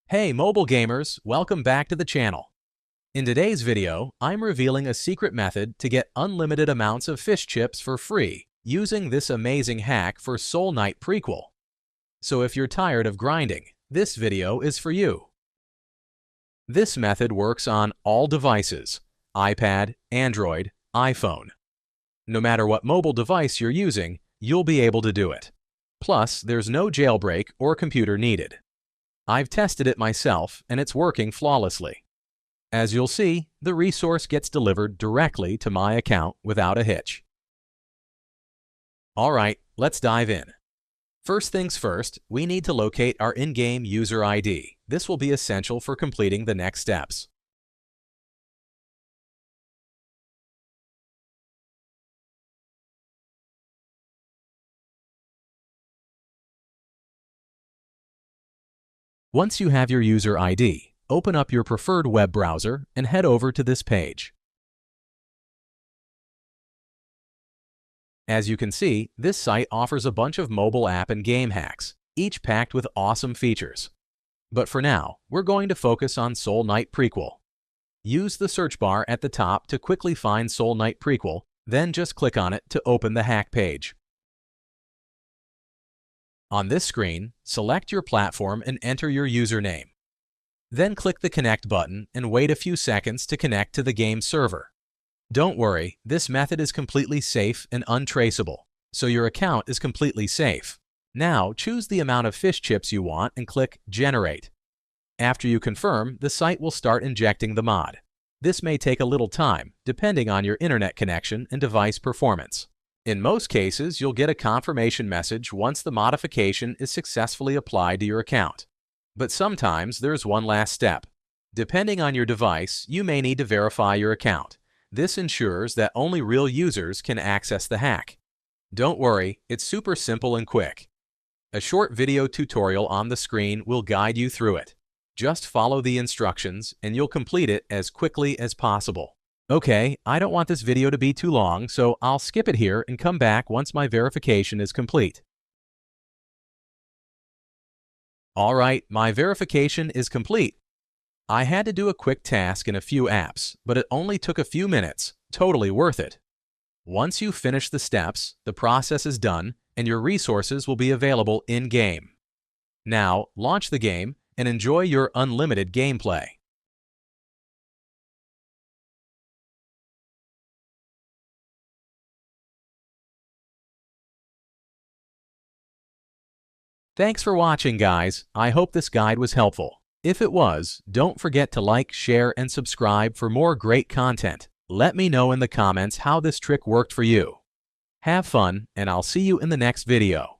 Hey mobile gamers, welcome back to the channel. In today's video, I'm revealing a secret method to get unlimited amounts of fish chips for free using this amazing hack for Soul Knight Prequel. So if you're tired of grinding, this video is for you. This method works on all devices: iPad, Android, iPhone. No matter what mobile device you're using, you'll be able to do it. Plus, there's no jailbreak or computer needed. I've tested it myself, and it's working flawlessly. As you'll see, the resource gets delivered directly to my account without a hitch. Alright, let's dive in. First things first, we need to locate our in-game user ID. This will be essential for completing the next steps. Once you have your user ID, open up your preferred web browser and head over to this page. As you can see, this site offers a bunch of mobile app and game hacks, each packed with awesome features. But for now, we're going to focus on Soul Knight Prequel. Use the search bar at the top to quickly find Soul Knight Prequel, then just click on it to open the hack page. On this screen, select your platform and enter your username. Then click the Connect button and wait a few seconds to connect to the game server. Don't worry, this method is completely safe and untraceable, so your account is completely safe. Now choose the amount of fish chips you want and click Generate. After you confirm, the site will start injecting the mod. This may take a little time, depending on your internet connection and device performance. In most cases, you'll get a confirmation message once the modification is successfully applied to your account. But sometimes there's one last step. Depending on your device, you may need to verify your account. This ensures that only real users can access the hack. Don't worry, it's super simple and quick. A short video tutorial on the screen will guide you through it. Just follow the instructions and you'll complete it as quickly as possible. Okay, I don't want this video to be too long, so I'll skip it here and come back once my verification is complete. Alright, my verification is complete. I had to do a quick task in a few apps, but it only took a few minutes, totally worth it. Once you finish the steps, the process is done and your resources will be available in-game. Now, launch the game and enjoy your unlimited gameplay. Thanks for watching, guys. I hope this guide was helpful. If it was, don't forget to like, share, and subscribe for more great content. Let me know in the comments how this trick worked for you. Have fun, and I'll see you in the next video.